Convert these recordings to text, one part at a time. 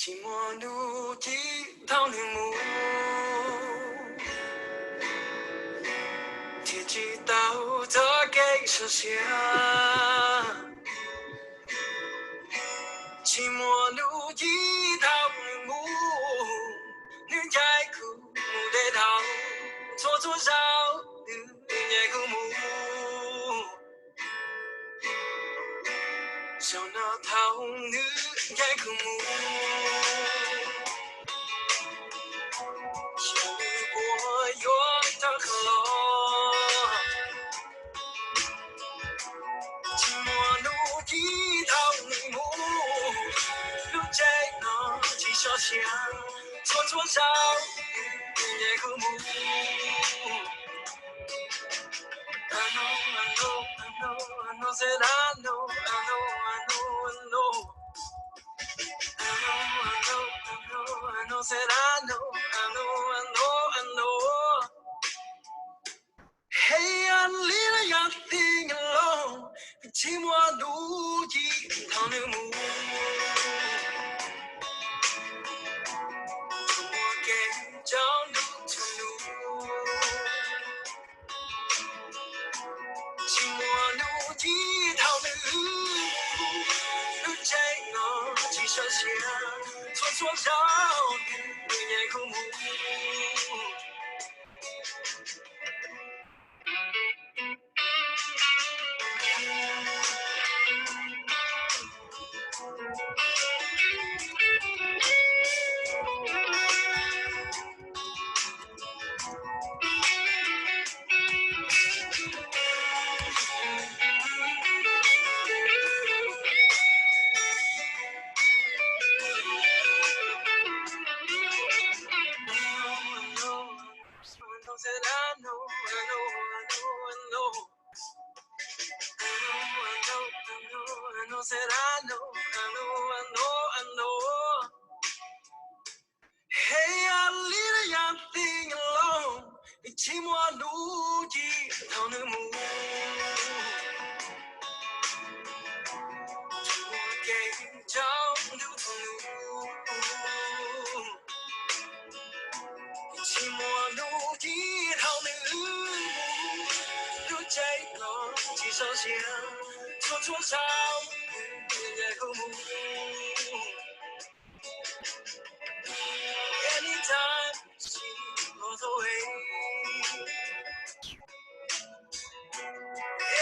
寂寞路几头的木，铁骑到这给手下。寂寞路几头的木，女在哭木的头，搓搓手，女在哭木，手那头女在哭木。小雨过月的河路，寂寞路低头的木，路在那几小巷，搓搓手，也和木。I know, said I know, said I know. Hey, I live a young thing alone. Chỉ mua đủ gì thao nữ mù. Mua kèm trong đủ thao nữ. Chỉ mua đủ gì thao nữ. Nữ chạy nó chỉ sợ xe. Xóa xóa rào. Nữ nhảy không mù. Said I know. Hey, I leave a young thing alone. Chỉ mua đủ gì thao nữ mù. Mua kèm trong đủ thao nữ. Chỉ mua đủ gì thao nữ. Nữ chạy nó chỉ sợ xe. Chua chua sao. Nhẹ không mù. Anytime she goes away,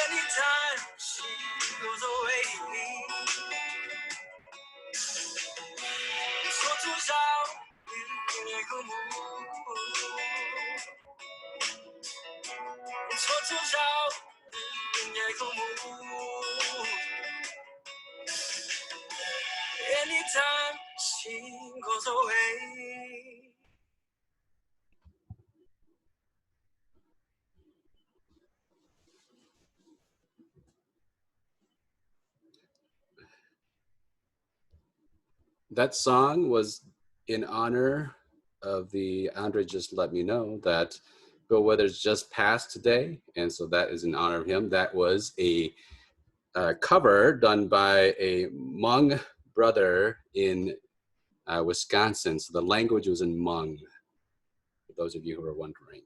anytime she goes away,说出少女和母，说出少女和母。Anytime she goes away. That song was in honor of the Andre just let me know that Bill Withers just passed today, and so that is in honor of him. That was a cover done by a Hmong brother in Wisconsin. So the language was in Hmong, for those of you who are wondering.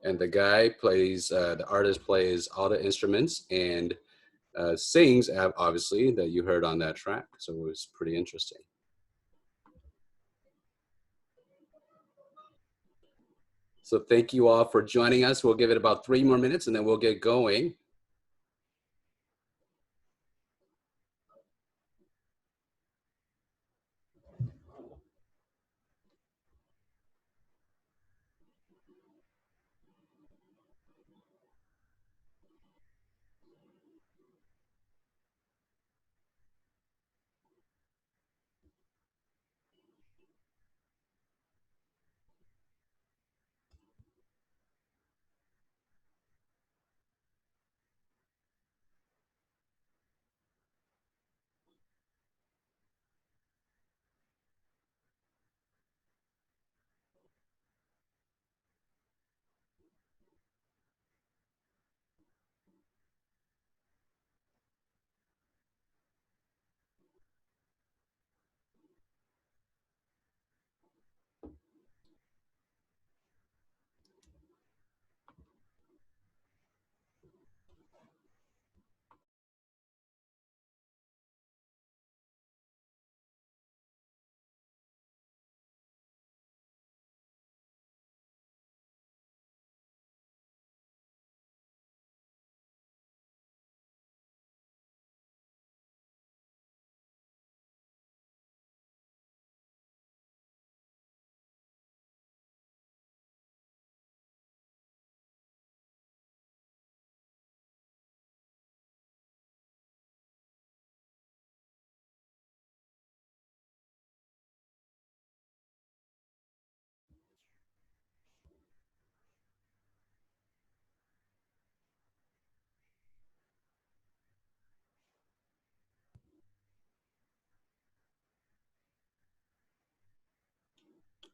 And the guy plays, the artist plays all the instruments and sings, obviously, that you heard on that track. So it was pretty interesting. So thank you all for joining us. We'll give it about 3 more minutes and then we'll get going.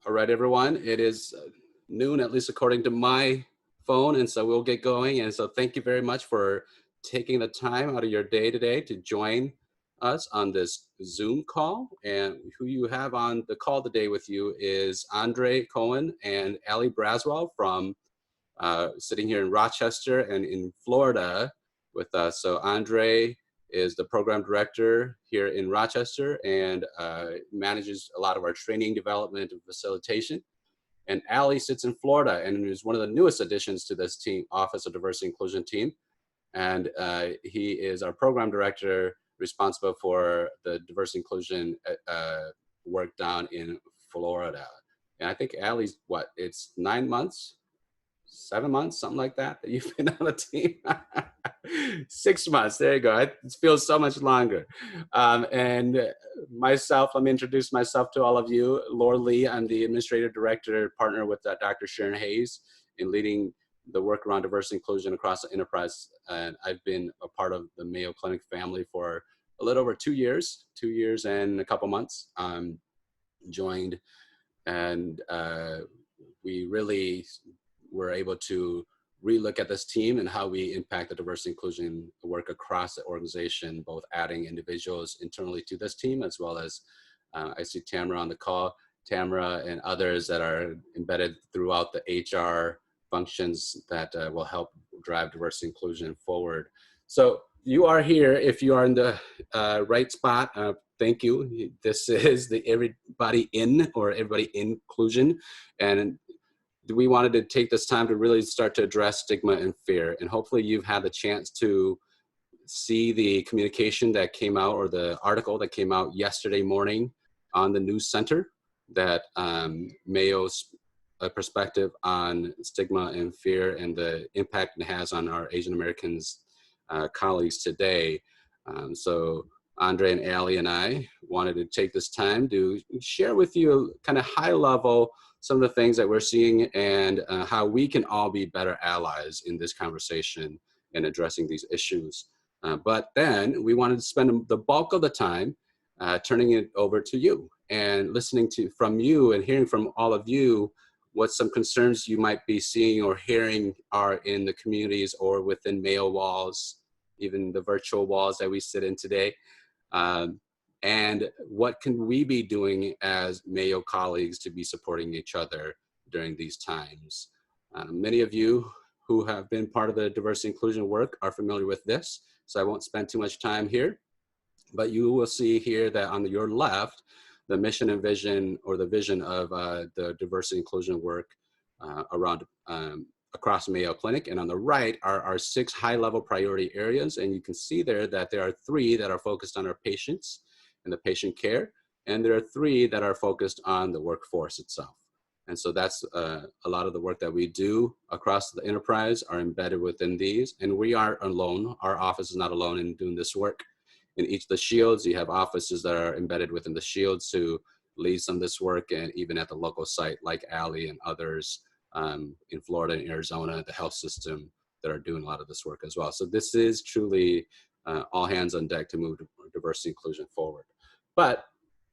All right, everyone. It is noon, at least according to my phone, and so we'll get going. And so thank you very much for taking the time out of your day today to join us on this Zoom call. And who you have on the call today with you is Andre Koen and Ali Braswell from sitting here in Rochester and in Florida with us. So Andre is the program director here in Rochester and manages a lot of our training, development, and facilitation. And Ali sits in Florida and is one of the newest additions to this team, Office of Diversity Inclusion team. And he is our program director responsible for the diversity inclusion work down in Florida. And I think Ali's, what, it's 9 months 7 months, something like that, that you've been on the team. 6 months, there you go. It feels so much longer. And myself, let me introduce myself to all of you. Laura Lee, I'm the administrative director, partner with Dr. Sharon Hayes in leading the work around diversity inclusion across the enterprise. And I've been a part of the Mayo Clinic family for a little over 2 years, 2 years and a couple months. Joined, and we really were able to relook at this team and how we impact the diversity inclusion work across the organization, both adding individuals internally to this team, as well as I see Tamara on the call, Tamara and others that are embedded throughout the HR functions that will help drive diversity inclusion forward. So you are here, if you are in the right spot, thank you. This is the Everybody In or Everybody Inclusion. And we wanted to take this time to really start to address stigma and fear. And hopefully you've had the chance to see the communication that came out, or the article that came out yesterday morning on the News Center, that Mayo's perspective on stigma and fear and the impact it has on our Asian Americans colleagues today. So Andre and Ali and I wanted to take this time to share with you kind of high level some of the things that we're seeing and how we can all be better allies in this conversation and addressing these issues. But then we wanted to spend the bulk of the time turning it over to you and listening to from you and hearing from all of you what some concerns you might be seeing or hearing are in the communities or within Mayo walls, even the virtual walls that we sit in today. And what can we be doing as Mayo colleagues to be supporting each other during these times? Many of you who have been part of the diversity inclusion work are familiar with this, so I won't spend too much time here, but you will see here that on your left, the mission and vision, or the vision of the diversity inclusion work around across Mayo Clinic, and on the right are our 6 high-level priority areas, and you can see there that there are 3 that are focused on our patients and the patient care, and there are 3 that are focused on the workforce itself. And so that's a lot of the work that we do across the enterprise are embedded within these, and we aren't alone. Our office is not alone in doing this work. In each of the shields, you have offices that are embedded within the shields to lead some of this work, and even at the local site like Ali and others in Florida and Arizona, the health system that are doing a lot of this work as well. So this is truly all hands on deck to move diversity inclusion forward. But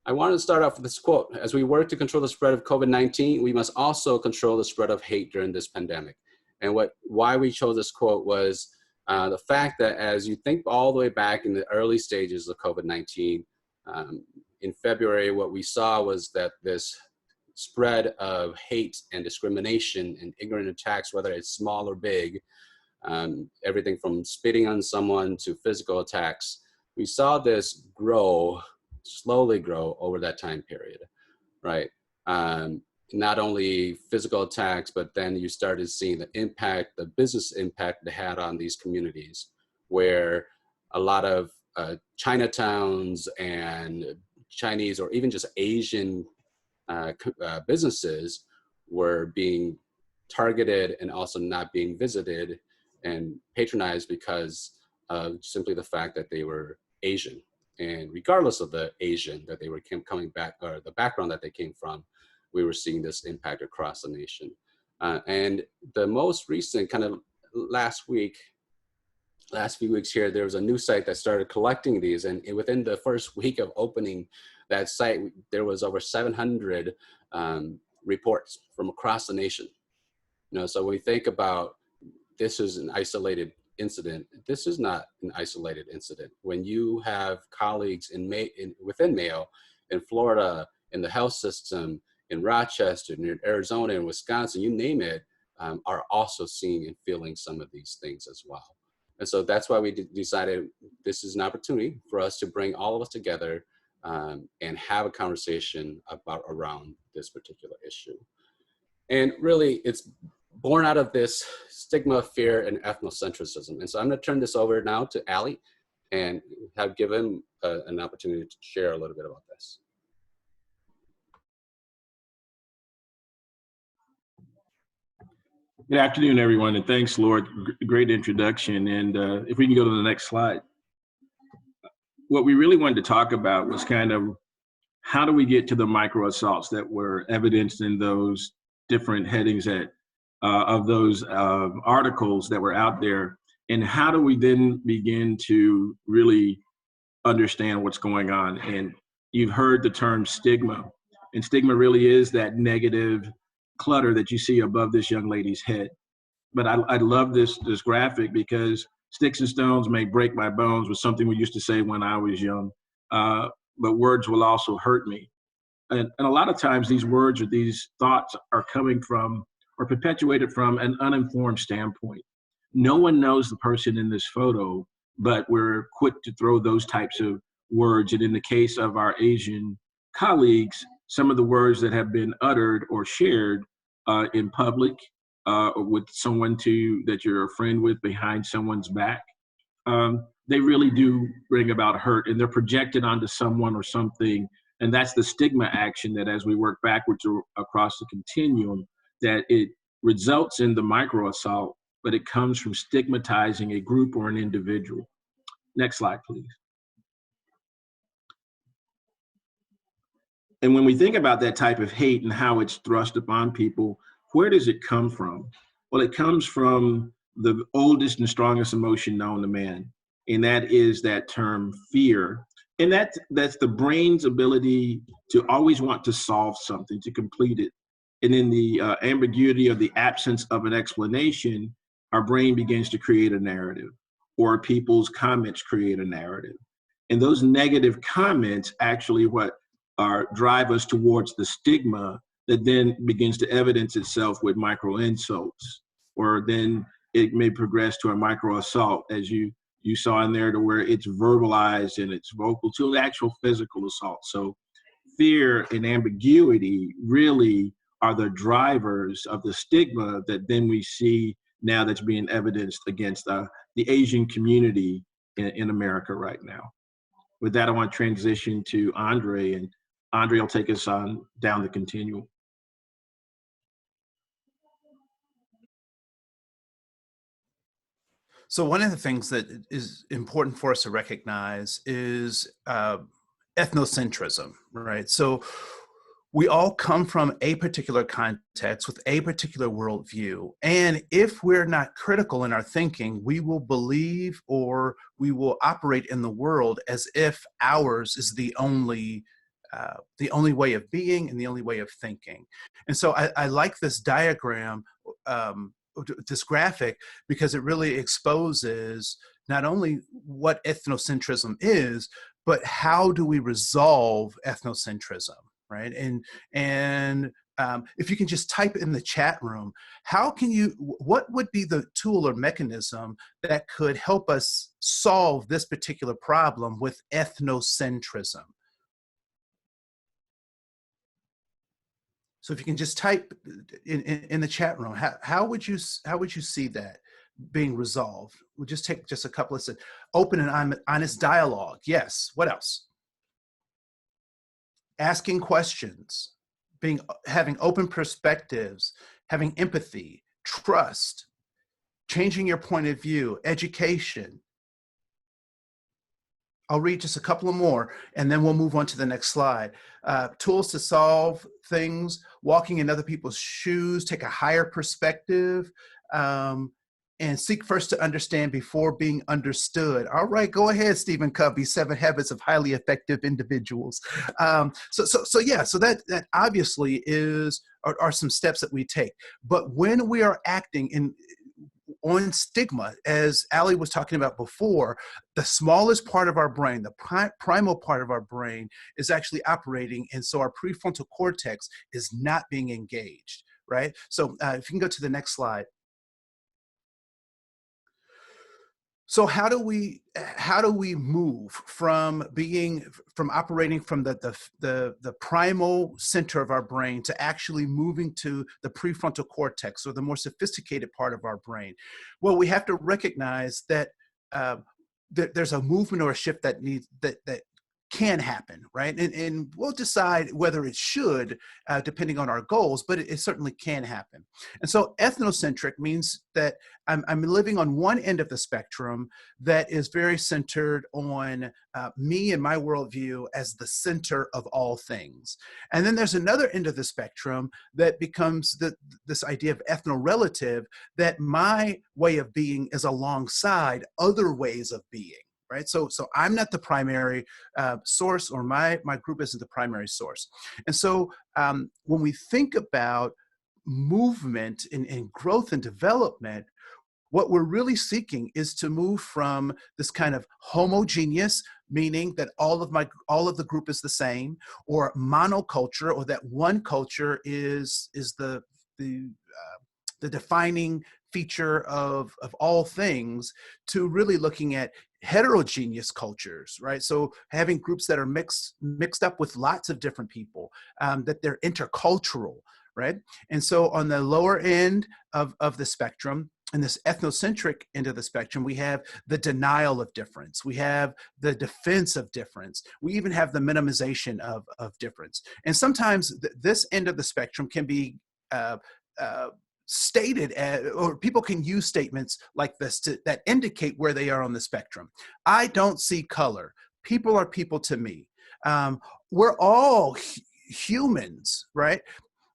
I wanted to start off with this quote: as we work to control the spread of COVID-19, we must also control the spread of hate during this pandemic. And why we chose this quote was the fact that as you think all the way back in the early stages of COVID-19, in February, what we saw was that this spread of hate and discrimination and ignorant attacks, whether it's small or big, everything from spitting on someone to physical attacks, we saw this slowly grow over that time period, right? Not only physical attacks, but then you started seeing the impact, the business impact it had on these communities, where a lot of Chinatowns and Chinese or even just Asian businesses were being targeted and also not being visited and patronized because of simply the fact that they were Asian. And regardless of the Asian that they were coming back, or the background that they came from, we were seeing this impact across the nation. And the most recent kind of last few weeks here, there was a new site that started collecting these, and within the first week of opening that site, there was over 700 reports from across the nation. So when we think about this is an isolated incident, this is not an isolated incident. When you have colleagues within Mayo, in Florida, in the health system, in Rochester, in Arizona, in Wisconsin, you name it, are also seeing and feeling some of these things as well. And so that's why we decided this is an opportunity for us to bring all of us together and have a conversation around this particular issue. And really, it's born out of this stigma, fear, and ethnocentrism. And so I'm going to turn this over now to Ali and have given an opportunity to share a little bit about this. Good afternoon, everyone, and thanks, Lord. Great introduction. And if we can go to the next slide. What we really wanted to talk about was kind of how do we get to the micro assaults that were evidenced in those different headings of those articles that were out there, and how do we then begin to really understand what's going on? And you've heard the term stigma, and stigma really is that negative clutter that you see above this young lady's head. But I love this graphic because sticks and stones may break my bones was something we used to say when I was young, but words will also hurt me. And a lot of times these words or these thoughts are coming from or perpetuated from an uninformed standpoint. No one knows the person in this photo, but we're quick to throw those types of words. And in the case of our Asian colleagues, some of the words that have been uttered or shared in public with someone that you're a friend with behind someone's back, they really do bring about hurt, and they're projected onto someone or something. And that's the stigma action that as we work backwards across the continuum, that it results in the micro assault, but it comes from stigmatizing a group or an individual. Next slide, please. And when we think about that type of hate and how it's thrust upon people, where does it come from? Well, it comes from the oldest and strongest emotion known to man, and that is that term fear. And that's the brain's ability to always want to solve something, to complete it. And in the ambiguity of the absence of an explanation, our brain begins to create a narrative, or people's comments create a narrative. And those negative comments actually drive us towards the stigma that then begins to evidence itself with micro insults, or then it may progress to a micro assault, as you saw in there, to where it's verbalized and it's vocal to the actual physical assault. So fear and ambiguity really are the drivers of the stigma that then we see now that's being evidenced against the Asian community in America right now. With that, I want to transition to Andre, and Andre will take us on down the continuum. So one of the things that is important for us to recognize is ethnocentrism, right? So we all come from a particular context with a particular worldview. And if we're not critical in our thinking, we will believe or we will operate in the world as if ours is the only way of being and the only way of thinking. And so I like this diagram, this graphic, because it really exposes not only what ethnocentrism is, but how do we resolve ethnocentrism, right? And if you can just type in the chat room, what would be the tool or mechanism that could help us solve this particular problem with ethnocentrism? So if you can just type in the chat room, how would you see that being resolved? We'll just take just a couple of seconds. Open and honest dialogue. Yes. What else? Asking questions, having open perspectives, having empathy, trust, changing your point of view, education. I'll read just a couple of more, and then we'll move on to the next slide. Tools to solve things, walking in other people's shoes, take a higher perspective, and seek first to understand before being understood. All right, go ahead, Stephen Covey, 7 Habits of Highly Effective Individuals. So that obviously are some steps that we take. But when we are acting on stigma, as Ali was talking about before, the smallest part of our brain, the primal part of our brain, is actually operating, and so our prefrontal cortex is not being engaged, right? So if you can go to the next slide. So how do we move from operating from the primal center of our brain to actually moving to the prefrontal cortex, or the more sophisticated part of our brain? Well, we have to recognize that there's a movement or a shift that can happen, right? And we'll decide whether it should, depending on our goals, but it certainly can happen. And so ethnocentric means that I'm living on one end of the spectrum that is very centered on me and my worldview as the center of all things. And then there's another end of the spectrum that becomes this idea of ethno-relative, that my way of being is alongside other ways of being. Right, so I'm not the primary source, or my group isn't the primary source. And so when we think about movement and growth and development, what we're really seeking is to move from this kind of homogeneous, meaning that all of the group is the same, or monoculture, or that one culture is the defining feature of all things, to really looking at heterogeneous cultures, right? So having groups that are mixed up with lots of different people, that they're intercultural, right? And so on the lower end of the spectrum, and this ethnocentric end of the spectrum, we have the denial of difference. We have the defense of difference. We even have the minimization of difference. And sometimes this end of the spectrum can be stated or people can use statements like this that indicate where they are on the spectrum. I don't see color. People are people to me. We're all humans, right?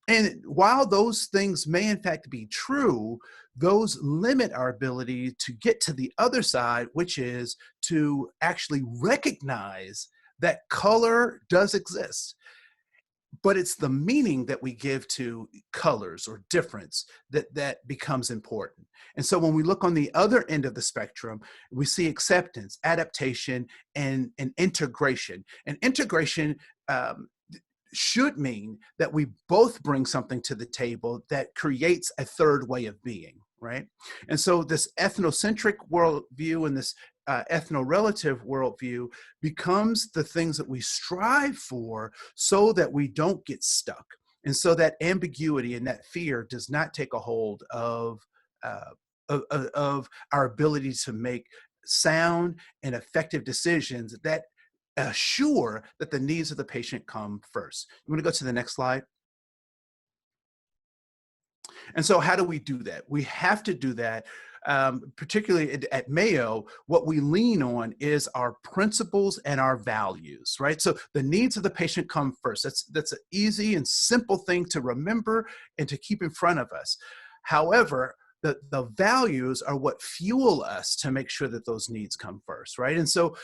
And while those things may in fact be true, those limit our ability to get to the other side, which is to actually recognize that color does exist. But it's the meaning that we give to colors or difference that becomes important. And so when we look on the other end of the spectrum, we see acceptance, adaptation, and integration. And integration should mean that we both bring something to the table that creates a third way of being, right? And so this ethnocentric worldview and this ethno-relative worldview becomes the things that we strive for, so that we don't get stuck. And so that ambiguity and that fear does not take a hold of our ability to make sound and effective decisions that assure that the needs of the patient come first. You want to go to the next slide? And so how do we do that? We have to do that, particularly at Mayo. What we lean on is our principles and our values, right? So the needs of the patient come first. That's an easy and simple thing to remember and to keep in front of us. However, the values are what fuel us to make sure that those needs come first, right? And so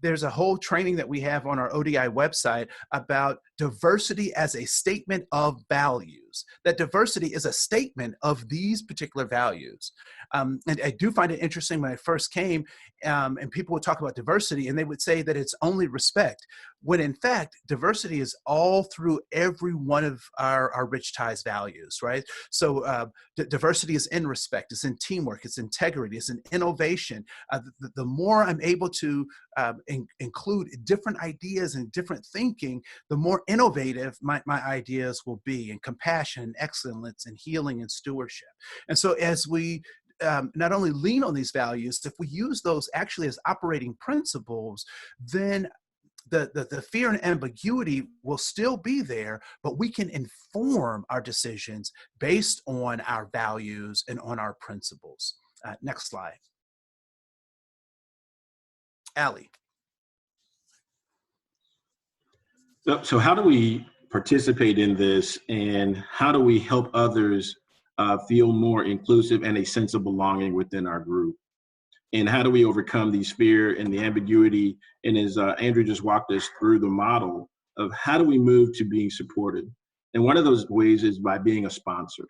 there's a whole training that we have on our ODI website about diversity as a statement of values. That diversity is a statement of these particular values. And I do find it interesting when I first came, and people would talk about diversity, and they would say that it's only respect, when in fact, diversity is all through every one of our Rich Ties values, right? So diversity is in respect, it's in teamwork, it's integrity, it's in innovation. The more I'm able to include different ideas and different thinking, the more innovative my ideas will be, and compassion, and excellence, and healing, and stewardship. And so as we not only lean on these values, if we use those actually as operating principles, then the fear and ambiguity will still be there, but we can inform our decisions based on our values and on our principles. Next slide. Ali. So how do we participate in this, and how do we help others feel more inclusive and a sense of belonging within our group. And how do we overcome these fear and the ambiguity? And as Andrew just walked us through the model of how do we move to being supported? And one of those ways is by being a sponsor.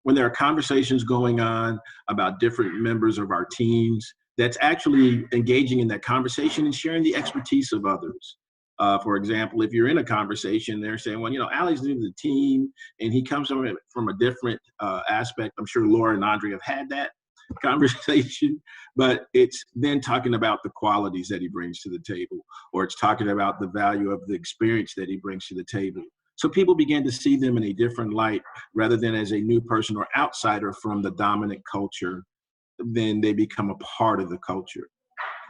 When there are conversations going on about different members of our teams, that's actually engaging in that conversation and sharing the expertise of others. For example, if you're in a conversation, they're saying, well, you know, Ali's new to the team and he comes from a different aspect. I'm sure Laura and Andre have had that conversation, but it's then talking about the qualities that he brings to the table, or it's talking about the value of the experience that he brings to the table. So people begin to see them in a different light rather than as a new person or outsider from the dominant culture. Then they become a part of the culture.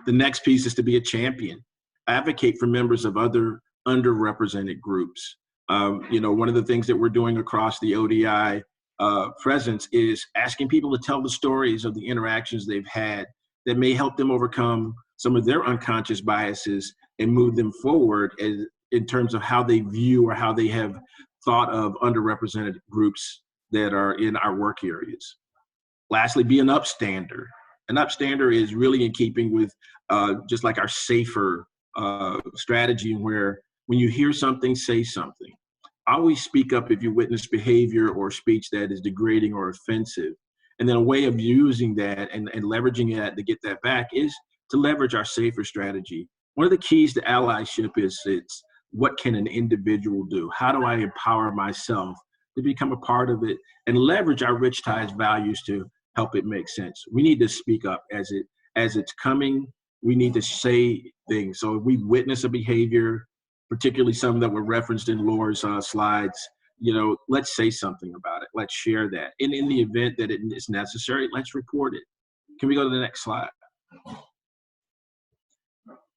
The next piece is to be a champion, advocate for members of other underrepresented groups. You know, one of the things that we're doing across the ODI presence is asking people to tell the stories of the interactions they've had that may help them overcome some of their unconscious biases and move them forward in terms of how they view or how they have thought of underrepresented groups that are in our work areas. Lastly, be an upstander. An upstander is really in keeping with just like our safer strategy, where when you hear something, say something. Always speak up if you witness behavior or speech that is degrading or offensive. And then a way of using that and leveraging that to get that back is to leverage our safer strategy. One of the keys to allyship is it's what can an individual do? How do I empower myself to become a part of it and leverage our rich ties values to help it make sense? We need to speak up as it's coming. We need to say things. So if we witness a behavior, particularly some that were referenced in Laura's slides, you know, let's say something about it. Let's share that. And in the event that it is necessary, let's report it. Can we go to the next slide?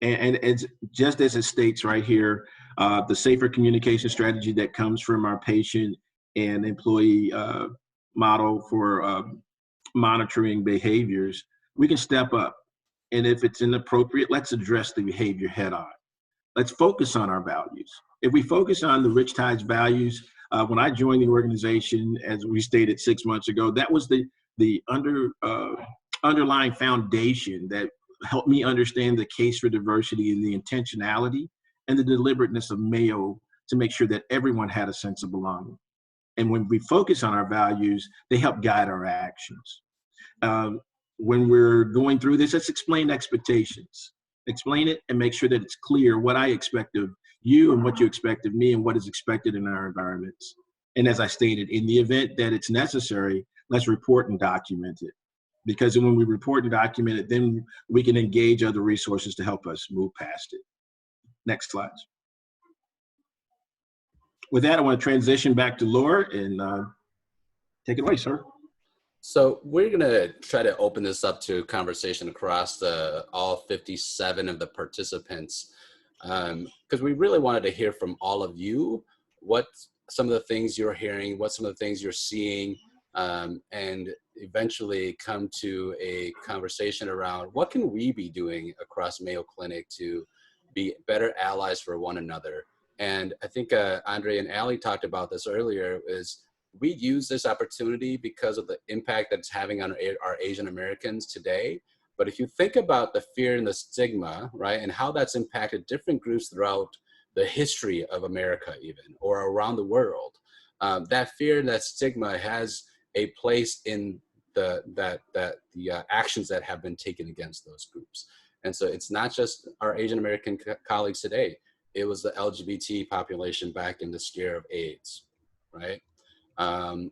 And it's just as it states right here, the safer communication strategy that comes from our patient and employee model for monitoring behaviors, we can step up. And if it's inappropriate, let's address the behavior head on. Let's focus on our values. If we focus on the Rich Ties values, when I joined the organization, as we stated 6 months ago, that was the underlying foundation that helped me understand the case for diversity and the intentionality and the deliberateness of Mayo to make sure that everyone had a sense of belonging. And when we focus on our values, they help guide our actions. When we're going through this, let's explain expectations. Explain it and make sure that it's clear what I expect of you and what you expect of me and what is expected in our environments. And as I stated, in the event that it's necessary, let's report and document it. Because when we report and document it, then we can engage other resources to help us move past it. Next slide. With that, I want to transition back to Laura and take it away, sir. So we're going to try to open this up to conversation across all 57 of the participants, because we really wanted to hear from all of you what some of the things you're hearing, what some of the things you're seeing, and eventually come to a conversation around what can we be doing across Mayo Clinic to be better allies for one another. And I think Andre and Ali talked about this earlier, is we use this opportunity because of the impact that it's having on our Asian Americans today. But if you think about the fear and the stigma, right, and how that's impacted different groups throughout the history of America even, or around the world, that fear and that stigma has a place in the actions that have been taken against those groups. And so it's not just our Asian American colleagues today. It was the LGBT population back in the scare of AIDS, right?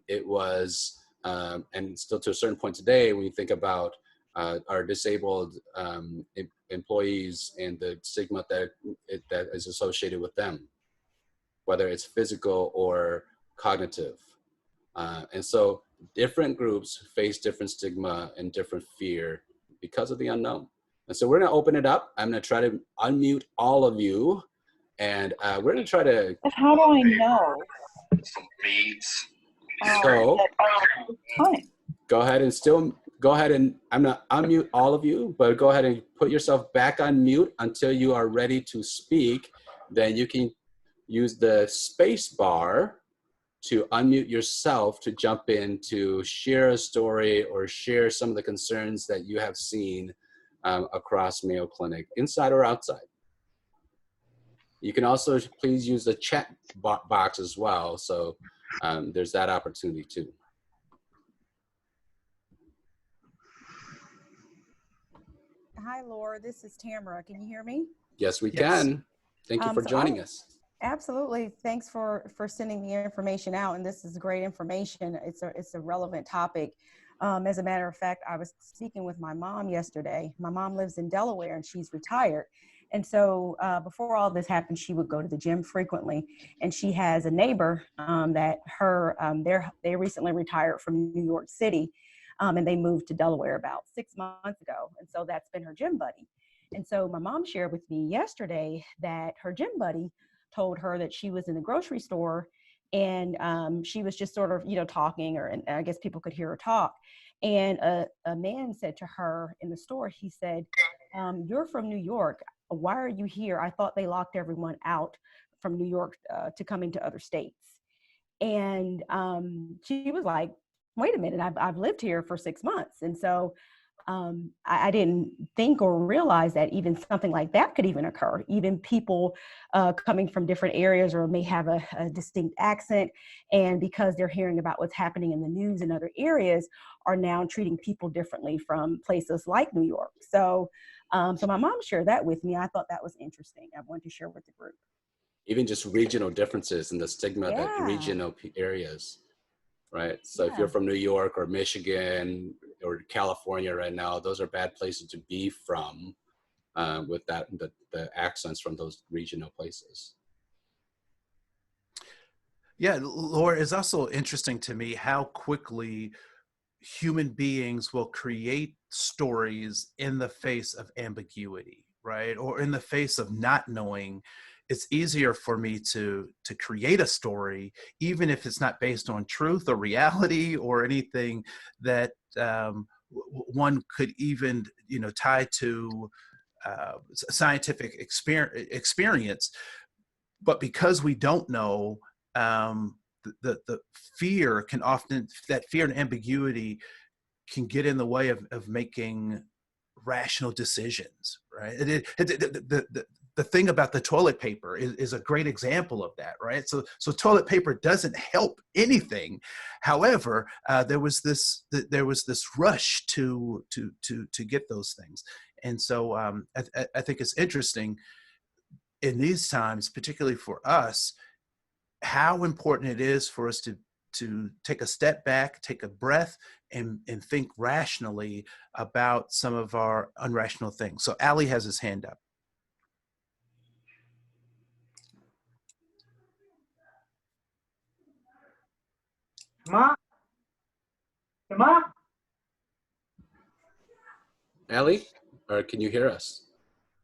It was, and still to a certain point today, when you think about our disabled employees and the stigma that is associated with them, whether it's physical or cognitive. And so different groups face different stigma and different fear because of the unknown. And so we're gonna open it up. I'm gonna try to unmute all of you, and we're gonna try to— But how do I know? So go ahead and I'm gonna unmute all of you, but go ahead and put yourself back on mute until you are ready to speak. Then you can use the space bar to unmute yourself to jump in to share a story or share some of the concerns that you have seen across Mayo Clinic, inside or outside. You can also please use the chat box as well. So there's that opportunity too. Hi, Laura. This is Tamara. Can you hear me? Yes, we Yes. can. Thank you for joining us. Absolutely. Thanks for sending the information out. And this is great information. It's a relevant topic. As a matter of fact, I was speaking with my mom yesterday. My mom lives in Delaware and she's retired. And so before all this happened, she would go to the gym frequently. And she has a neighbor that they recently retired from New York City. And they moved to Delaware about 6 months ago. And so that's been her gym buddy. And so my mom shared with me yesterday that her gym buddy told her that she was in the grocery store and she was just sort of, talking, and I guess people could hear her talk. And a man said to her in the store, he said, "You're from New York. Why are you here? I thought they locked everyone out from New York to come into other states." And she was like, "Wait a minute, I've lived here for 6 months." And so I didn't think or realize that even something like that could even occur. Even people coming from different areas or may have a distinct accent, and because they're hearing about what's happening in the news in other areas, are now treating people differently from places like New York. So, so my mom shared that with me. I thought that was interesting. I wanted to share with the group. Even just regional differences and the stigma that Yeah. regional areas, right? So if Yeah. you're from New York or Michigan or California right now, those are bad places to be from with the accents from those regional places. Yeah, Laura, it's also interesting to me how quickly human beings will create stories in the face of ambiguity, right? Or in the face of not knowing. It's easier for me to create a story, even if it's not based on truth or reality or anything that one could even, tie to scientific experience. But because we don't know, the fear can often, that fear and ambiguity can get in the way of making rational decisions, right? The thing about the toilet paper is a great example of that, right? So toilet paper doesn't help anything. However, there was this rush to get those things, and so I think it's interesting in these times, particularly for us, how important it is for us to take a step back, take a breath, and think rationally about some of our unrational things. So Ali has his hand up. Ma? Ma? Allie, or can you hear us?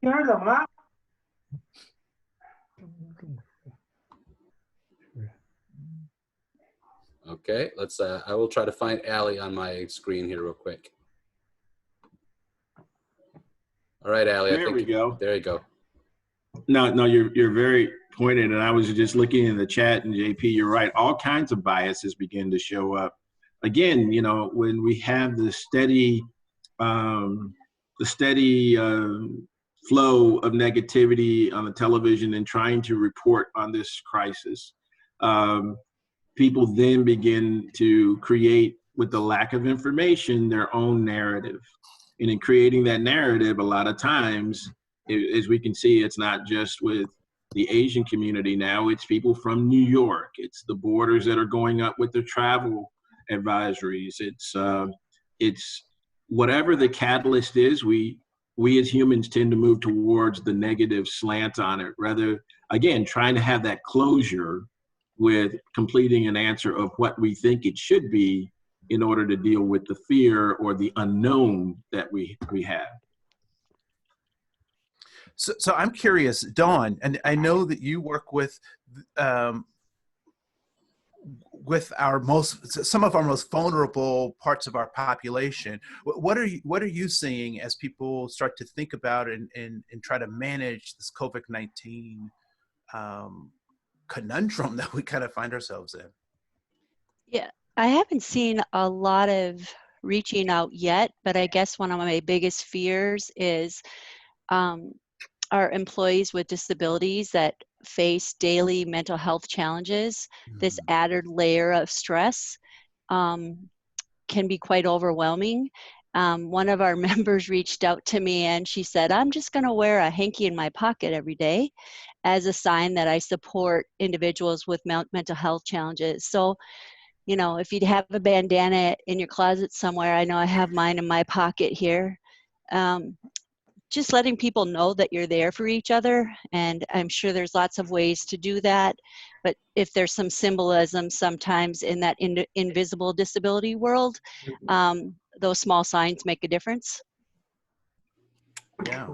Ma? Okay, let's. I will try to find Allie on my screen here real quick. All right, Allie. There we go. There you go. No, you're very pointed, and I was just looking in the chat, and JP, you're right. All kinds of biases begin to show up. Again, when we have the steady flow of negativity on the television and trying to report on this crisis, people then begin to create, with the lack of information, their own narrative. And in creating that narrative, a lot of times, as we can see, it's not just with the Asian community now, it's people from New York. It's the borders that are going up with the travel advisories. It's whatever the catalyst is, we as humans tend to move towards the negative slant on it, rather, again, trying to have that closure with completing an answer of what we think it should be in order to deal with the fear or the unknown that we have. So I'm curious, Dawn, and I know that you work with some of our most vulnerable parts of our population. What are you seeing as people start to think about and try to manage this COVID-19 conundrum that we kind of find ourselves in? Yeah, I haven't seen a lot of reaching out yet, but I guess one of my biggest fears is um, our employees with disabilities that face daily mental health challenges. This Mhm. added layer of stress um, can be quite overwhelming. One of our members reached out to me and she said, I'm just going to wear a hanky in my pocket every day as a sign that I support individuals with mental health challenges. So, you know, if you'd have a bandana in your closet somewhere, I know I have mine in my pocket here. Um, just letting people know that you're there for each other. And I'm sure there's lots of ways to do that. But if there's some symbolism sometimes in that invisible disability world, those small signs make a difference. Yeah.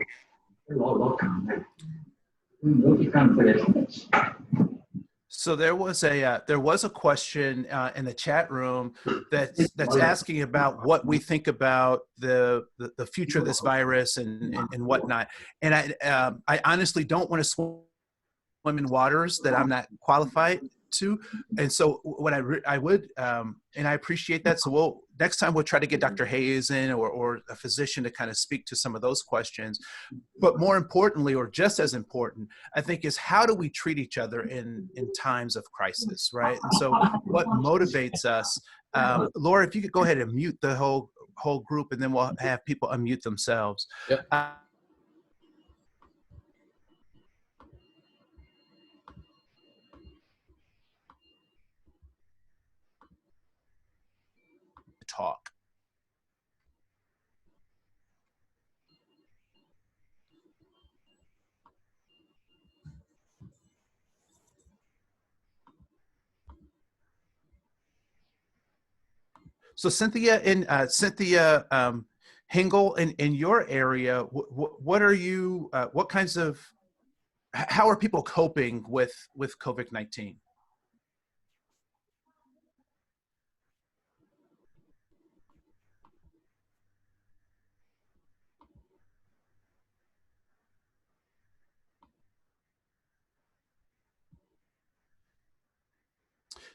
So there was a question in the chat room that's asking about what we think about the future of this virus and whatnot. And I honestly don't want to swim in waters that I'm not qualified to. And so what I would and I appreciate that. So next time we'll try to get Dr. Hayes in or a physician to kind of speak to some of those questions. But more importantly, or just as important, I think is how do we treat each other in times of crisis, right? And so what motivates us? Laura, if you could go ahead and mute the whole group, and then we'll have people unmute themselves. Yep. Talk. So Cynthia Hingle, in your area, what are you? What kinds of? How are people coping with COVID-19?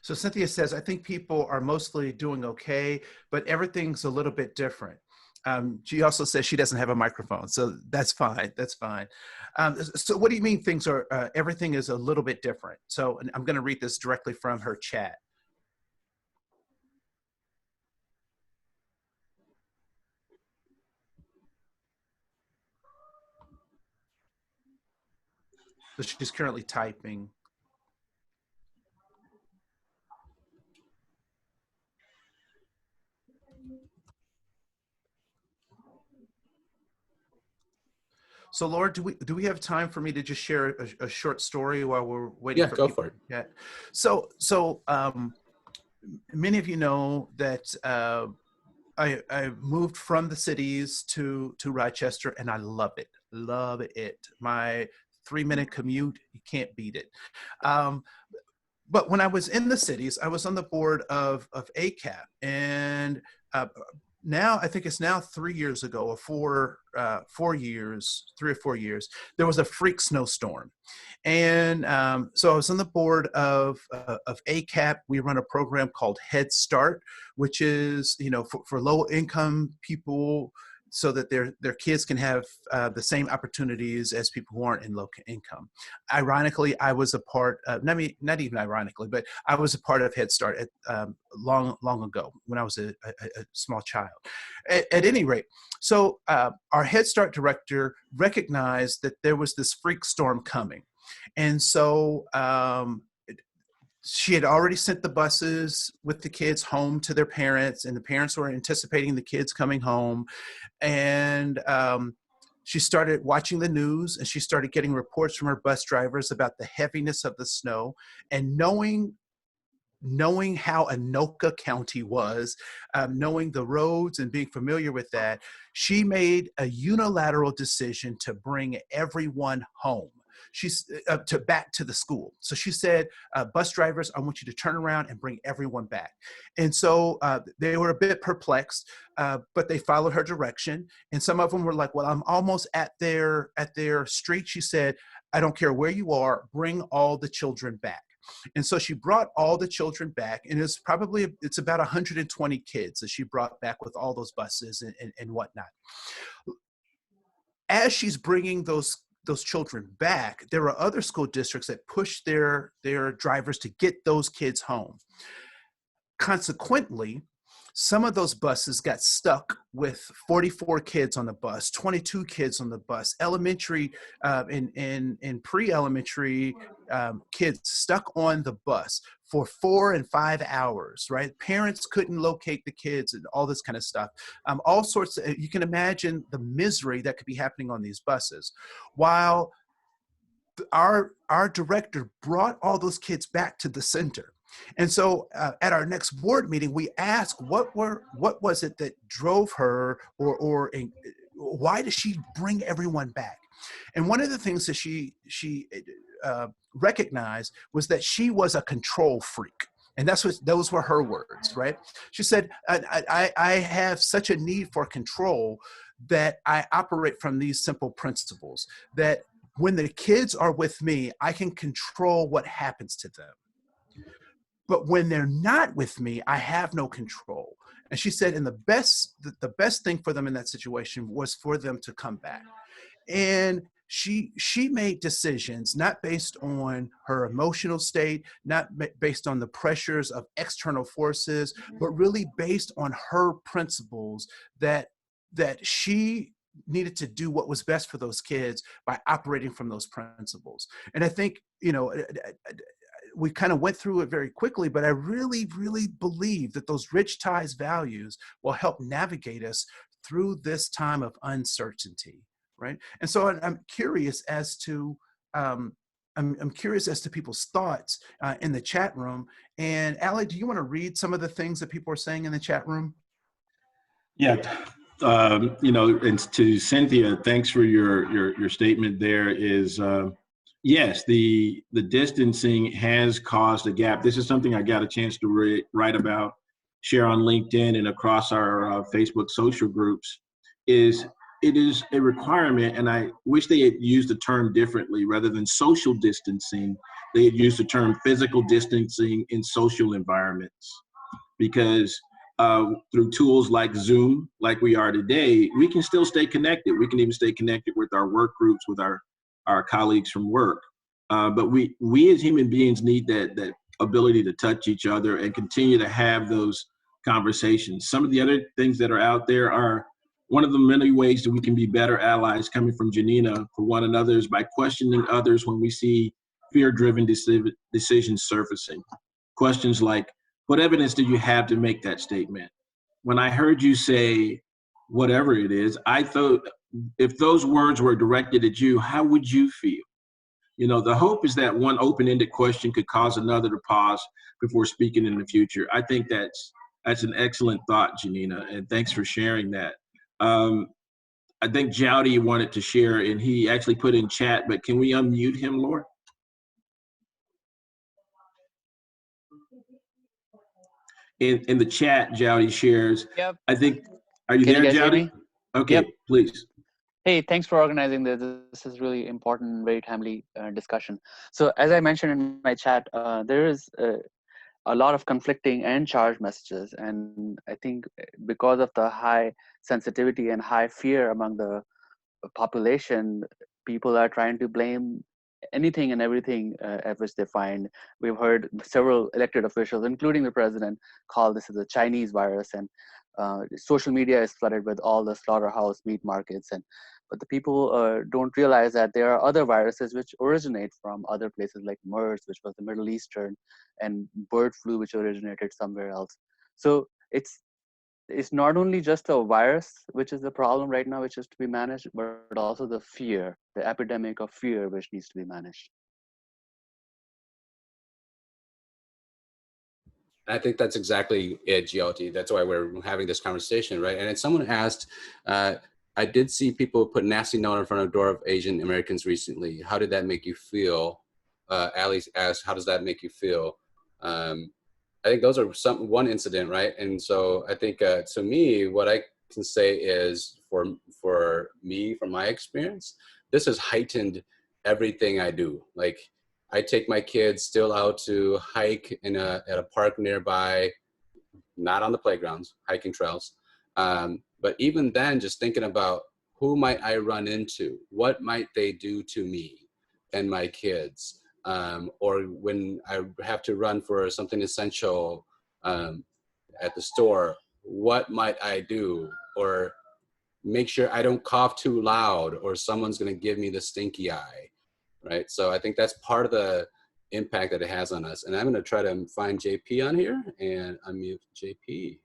So Cynthia says, I think people are mostly doing okay, but everything's a little bit different. She also says she doesn't have a microphone, so that's fine. That's fine. So what do you mean things are, everything is a little bit different? So and I'm going to read this directly from her chat. So she's currently typing. So Laura, do we have time for me to just share a short story while we're waiting Yeah, for go people? for it. Yeah. So many of you know that I moved from the cities to Rochester, and I love it. Love it. My 3-minute commute, you can't beat it. But when I was in the cities, I was on the board of ACAP, and now I think it's now 3 years ago, or 4 years, 3 or 4 years, there was a freak snowstorm. And so I was on the board of ACAP. We run a program called Head Start, which is, you know, for low income people, so that their kids can have the same opportunities as people who aren't in low income. Ironically, I was a part of, not even ironically, but I was a part of Head Start long ago when I was a small child. At any rate, so our Head Start director recognized that there was this freak storm coming. And so she had already sent the buses with the kids home to their parents, and the parents were anticipating the kids coming home. And she started watching the news, and she started getting reports from her bus drivers about the heaviness of the snow. And knowing how Anoka County was, knowing the roads and being familiar with that, she made a unilateral decision to bring everyone home. She's back to the school. So she said, bus drivers, I want you to turn around and bring everyone back. And so they were a bit perplexed, but they followed her direction. And some of them were like, well, I'm almost at their street. She said, I don't care where you are, bring all the children back. And so she brought all the children back, and it's about 120 kids that she brought back with all those buses and whatnot. As she's bringing those children back, there are other school districts that push their drivers to get those kids home. Consequently, some of those buses got stuck with 44 kids on the bus, 22 kids on the bus, elementary and pre-elementary kids stuck on the bus for 4 and 5 hours, right? Parents couldn't locate the kids and all this kind of stuff. All sorts of, you can imagine the misery that could be happening on these buses. While our director brought all those kids back to the center. And so at our next board meeting, we asked what was it that drove her, or why did she bring everyone back? And one of the things that she recognized was that she was a control freak. And those were her words, right? She said, I have such a need for control that I operate from these simple principles, that when the kids are with me, I can control what happens to them. But when they're not with me, I have no control. And she said, and the best thing for them in that situation was for them to come back. And she made decisions not based on her emotional state, not based on the pressures of external forces, but really based on her principles that she needed to do what was best for those kids by operating from those principles. And I think, we kind of went through it very quickly, but I really, really believe that those rich ties values will help navigate us through this time of uncertainty, right? And so I'm curious as to people's thoughts in the chat room. And Allie, do you want to read some of the things that people are saying in the chat room? Yeah. And to Cynthia, thanks for your statement there. Is yes, the distancing has caused a gap. This is something I got a chance to write about, share on LinkedIn and across our Facebook social groups. It is a requirement, and I wish they had used the term differently. Rather than social distancing, they had used the term physical distancing in social environments, because through tools like Zoom, like we are today, we can still stay connected. We can even stay connected with our work groups, with our colleagues from work. But we as human beings need that ability to touch each other and continue to have those conversations. Some of the other things that are out there are, one of the many ways that we can be better allies, coming from Janina, for one another, is by questioning others when we see fear-driven decisions surfacing. Questions like, what evidence do you have to make that statement? When I heard you say, whatever it is, I thought, if those words were directed at you, how would you feel? The hope is that one open-ended question could cause another to pause before speaking in the future. I think that's an excellent thought, Janina, and thanks for sharing that. I think Jowdy wanted to share, and he actually put in chat, but can we unmute him, Laura? In the chat, Jowdy shares. Yep. I think, are you Can there, you guys hear Jowdy? me? Okay, Yep. please. Hey, thanks for organizing this. This is really important, very timely discussion. So as I mentioned in my chat, there is a lot of conflicting and charged messages. And I think because of the high sensitivity and high fear among the population, people are trying to blame anything and everything at which they find. We've heard several elected officials, including the president, call this as a Chinese virus, and social media is flooded with all the slaughterhouse meat markets. But the people don't realize that there are other viruses which originate from other places, like MERS, which was the Middle Eastern, and bird flu, which originated somewhere else. So it's not only just a virus, which is the problem right now, which is to be managed, but also the fear, the epidemic of fear, which needs to be managed. I think that's exactly it, GLT. That's why we're having this conversation, right? And someone asked, I did see people put nasty note in front of the door of Asian Americans recently. How did that make you feel? Alice asked, how does that make you feel? I think those are one incident, right? And so I think to me, what I can say is for me, from my experience, this has heightened everything I do. Like I take my kids still out to hike at a park nearby, not on the playgrounds, hiking trails. But even then, just thinking about who might I run into? What might they do to me and my kids? Or when I have to run for something essential at the store, what might I do? Or make sure I don't cough too loud or someone's going to give me the stinky eye, right? So I think that's part of the impact that it has on us. And I'm going to try to find JP on here and unmute JP.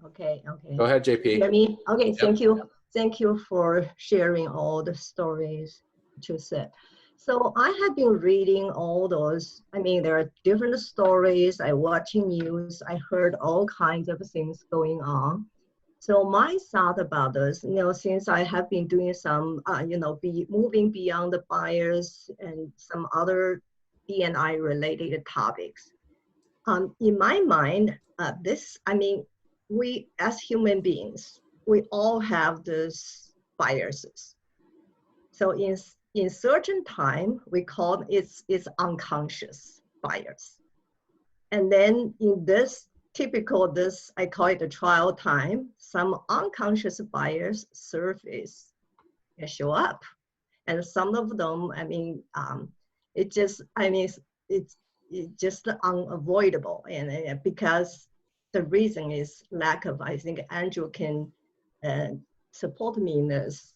Okay. Go ahead, JP. Hear me? Okay, Yep. thank you. Thank you for sharing all the stories you said. So I have been reading all those. I mean, there are different stories. I watching news. I heard all kinds of things going on. So my thought about this, since I have been doing some, moving beyond the bias and some other D&I related topics. In my mind, we as human beings, we all have these biases. So in certain time, we call it's unconscious bias. And then in this I call it a trial time, some unconscious bias surface and show up. And some of them, it's just unavoidable. And because the reason is lack of, I think Andrew can support me in this,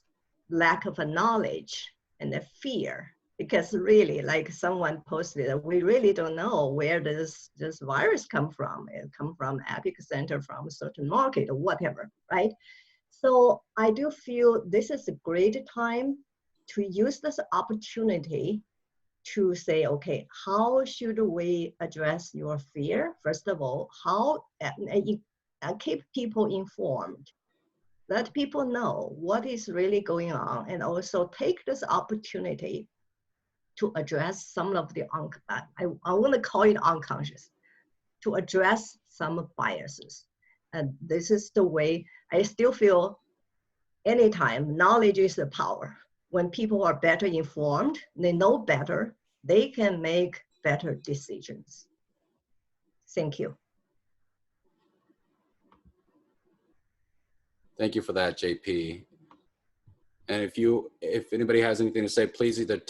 lack of a knowledge and the fear. Because really, like someone posted, we really don't know where this virus come from. It come from epicenter, from a certain market or whatever, right? So I do feel this is a great time to use this opportunity to say, okay, how should we address your fear? First of all, how keep people informed. Let people know what is really going on, and also take this opportunity to address some of the, I want to call it unconscious, to address some biases. And this is the way I still feel anytime knowledge is the power. When people are better informed, they know better, they can make better decisions. Thank you. Thank you for that, JP. And if anybody has anything to say, please either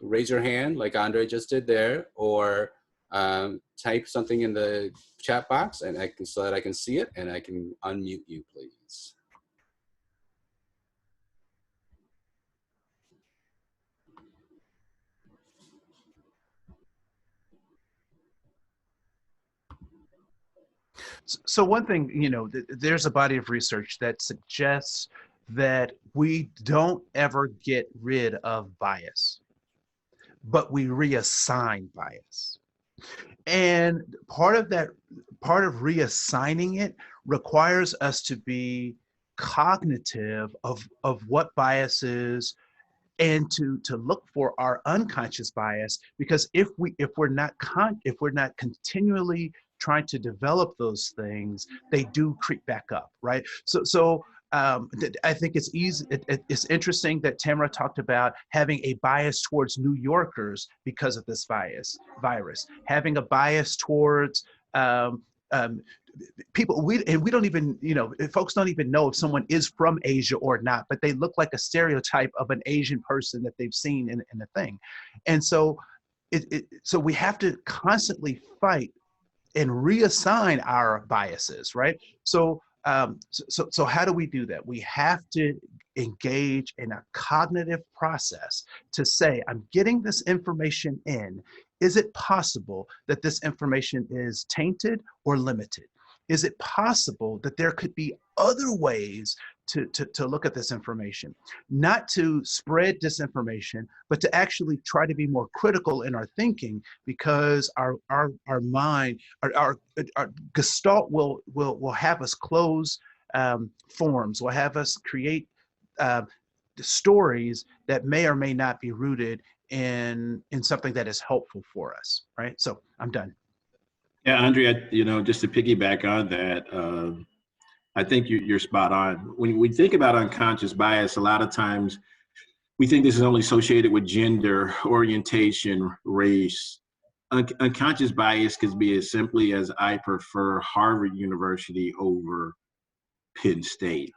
raise your hand like Andre just did there, or type something in the chat box, and so that I can see it and I can unmute you, please. So one thing, there's a body of research that suggests that we don't ever get rid of bias, but we reassign bias. And part of reassigning it requires us to be cognitive of what bias is, and to look for our unconscious bias, because if we're not continually trying to develop those things, they do creep back up, right? So I think it's easy. It's interesting that Tamara talked about having a bias towards New Yorkers because of this virus, having a bias towards people. We don't even, folks don't even know if someone is from Asia or not, but they look like a stereotype of an Asian person that they've seen in the thing. And so so we have to constantly fight and reassign our biases, right? So how do we do that? We have to engage in a cognitive process to say, I'm getting this information in. Is it possible that this information is tainted or limited? Is it possible that there could be other ways to look at this information? Not to spread disinformation, but to actually try to be more critical in our thinking, because our mind, our gestalt will have us close forms, will have us create stories that may or may not be rooted in something that is helpful for us, right? So I'm done. Yeah, Andrea, just to piggyback on that, I think you're spot on. When we think about unconscious bias, a lot of times we think this is only associated with gender, orientation, race. Unconscious bias could be as simply as I prefer Harvard University over Penn State.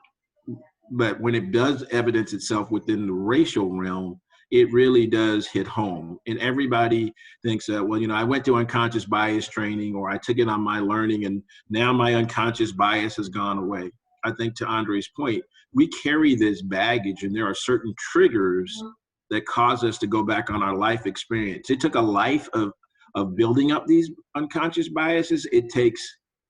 But when it does evidence itself within the racial realm, it really does hit home. And everybody thinks that, well, I went to unconscious bias training, or I took it on my learning, and now my unconscious bias has gone away. I think to Andre's point, we carry this baggage, and there are certain triggers that cause us to go back on our life experience. It took a life of building up these unconscious biases. It takes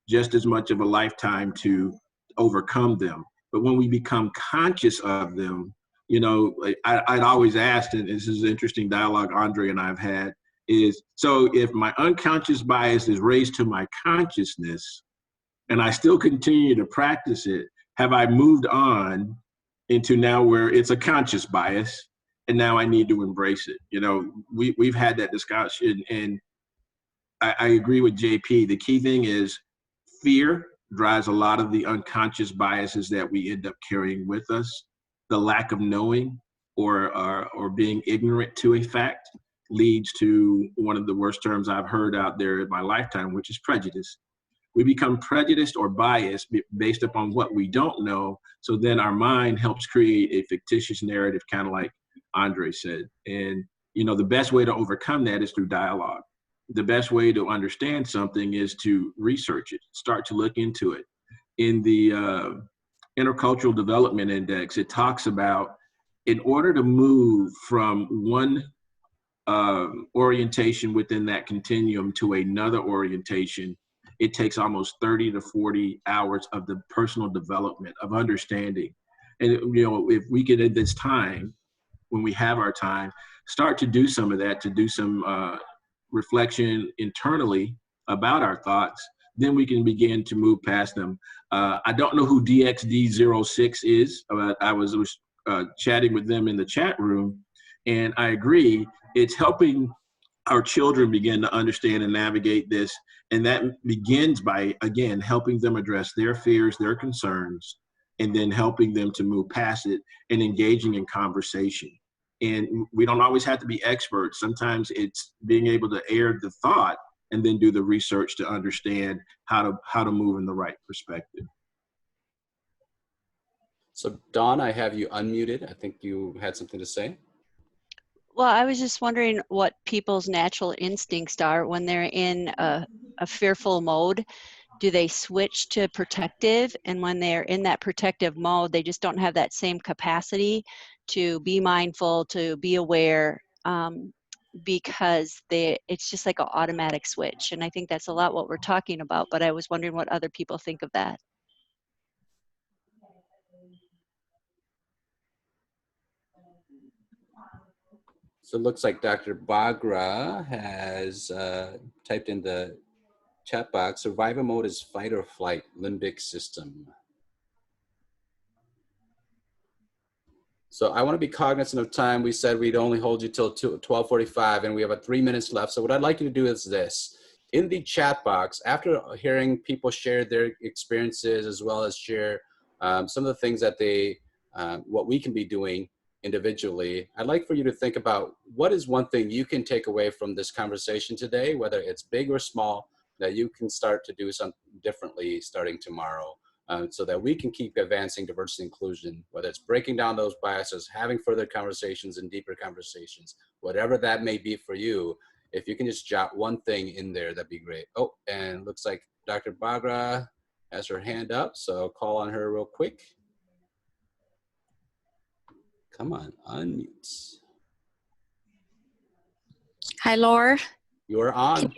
just as much of a lifetime to overcome them. But when we become conscious of them, I'd always asked, and this is an interesting dialogue Andre and I have had, is, so if my unconscious bias is raised to my consciousness and I still continue to practice it, have I moved on into now where it's a conscious bias and now I need to embrace it? We've had that discussion, and I agree with JP. The key thing is fear drives a lot of the unconscious biases that we end up carrying with us. The lack of knowing or being ignorant to a fact leads to one of the worst terms I've heard out there in my lifetime, which is prejudice. We become prejudiced or biased based upon what we don't know. So then our mind helps create a fictitious narrative, kind of like Andre said. And, the best way to overcome that is through dialogue. The best way to understand something is to research it, start to look into it. In the Intercultural Development Index, it talks about, in order to move from one orientation within that continuum to another orientation, it takes almost 30 to 40 hours of the personal development of understanding. And, if we could, at this time, when we have our time, start to do some of that, to do some reflection internally about our thoughts, then we can begin to move past them. I don't know who DXD06 is, but I was chatting with them in the chat room, and I agree, it's helping our children begin to understand and navigate this. And that begins by, again, helping them address their fears, their concerns, and then helping them to move past it and engaging in conversation. And we don't always have to be experts. Sometimes it's being able to air the thought and then do the research to understand how to move in the right perspective. So Dawn, I have you unmuted. I think you had something to say. Well, I was just wondering what people's natural instincts are when they're in a fearful mode. Do they switch to protective? And when they're in that protective mode, they just don't have that same capacity to be mindful, to be aware, because it's just like an automatic switch. And I think that's a lot what we're talking about, but I was wondering what other people think of that. So it looks like Dr. Bagra has typed in the chat box, survival mode is fight or flight, limbic system. So I want to be cognizant of time. We said we'd only hold you till 12:45, and we have 3 minutes left. So what I'd like you to do is this. In the chat box, after hearing people share their experiences, as well as share some of the things that what we can be doing individually, I'd like for you to think about what is one thing you can take away from this conversation today, whether it's big or small, that you can start to do something differently starting tomorrow, so that we can keep advancing diversity and inclusion, whether it's breaking down those biases, having further conversations and deeper conversations, whatever that may be for you. If you can just jot one thing in there, that'd be great. Oh, and looks like Dr. Bagra has her hand up, so I'll call on her real quick. Come on, unmute. Hi, Laura. You're on.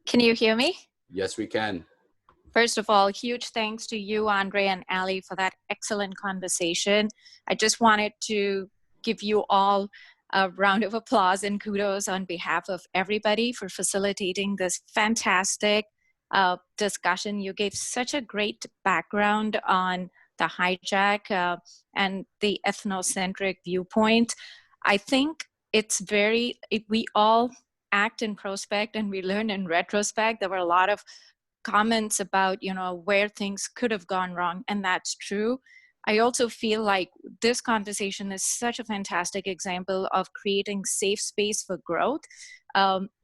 Can you hear me? Yes, we can. First of all, huge thanks to you, Andre and Ali, for that excellent conversation. I just wanted to give you all a round of applause and kudos on behalf of everybody for facilitating this fantastic discussion. You gave such a great background on the hijack and the ethnocentric viewpoint. I think we all act in prospect and we learn in retrospect. There were a lot of comments about, where things could have gone wrong, and that's true. I also feel like this conversation is such a fantastic example of creating safe space for growth.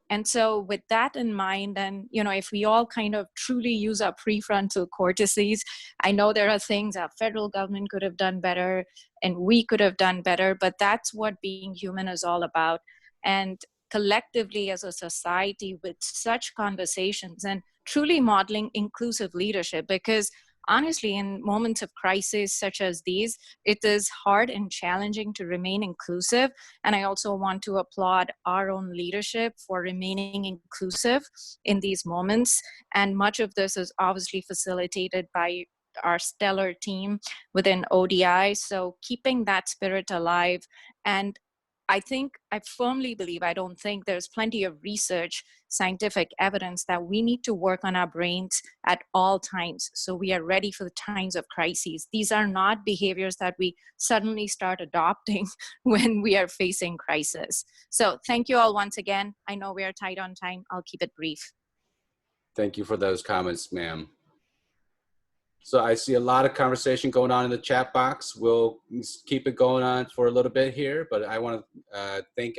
And so with that in mind, and if we all kind of truly use our prefrontal cortices, I know there are things our federal government could have done better and we could have done better, but that's what being human is all about. And collectively as a society, with such conversations and truly modeling inclusive leadership, because honestly, in moments of crisis such as these, it is hard and challenging to remain inclusive. And I also want to applaud our own leadership for remaining inclusive in these moments. And much of this is obviously facilitated by our stellar team within ODI. So keeping that spirit alive. And I firmly believe, I don't think there's plenty of research, scientific evidence that we need to work on our brains at all times so we are ready for the times of crises. These are not behaviors that we suddenly start adopting when we are facing crisis. So thank you all once again. I know we are tight on time. I'll keep it brief. Thank you for those comments, ma'am. So I see a lot of conversation going on in the chat box. We'll keep it going on for a little bit here, but I want to thank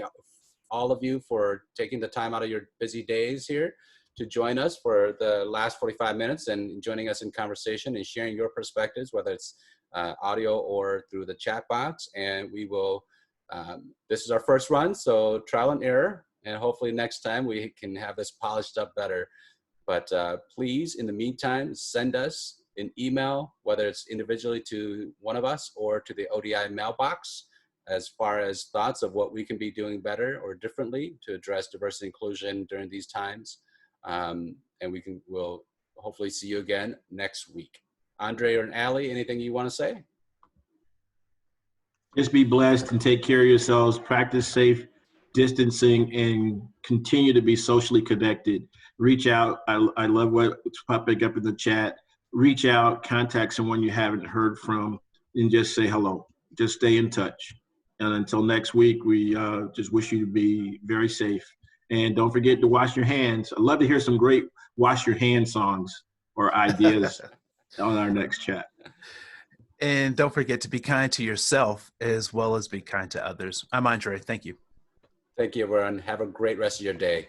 all of you for taking the time out of your busy days here to join us for the last 45 minutes and joining us in conversation and sharing your perspectives, whether it's audio or through the chat box. And we will, this is our first run, so trial and error, and hopefully next time we can have this polished up better. But please, in the meantime, send us an email, whether it's individually to one of us or to the ODI mailbox, as far as thoughts of what we can be doing better or differently to address diversity and inclusion during these times. And we'll hopefully see you again next week. Andre or Ali, anything you want to say? Just be blessed and take care of yourselves. Practice safe distancing and continue to be socially connected. Reach out. I love what's popping up in the chat. Reach out, contact someone you haven't heard from, and just say hello. Just stay in touch. And until next week, we just wish you to be very safe. And don't forget to wash your hands. I'd love to hear some great wash your hands songs or ideas on our next chat. And don't forget to be kind to yourself as well as be kind to others. I'm Andre. Thank you. Thank you, everyone. Have a great rest of your day.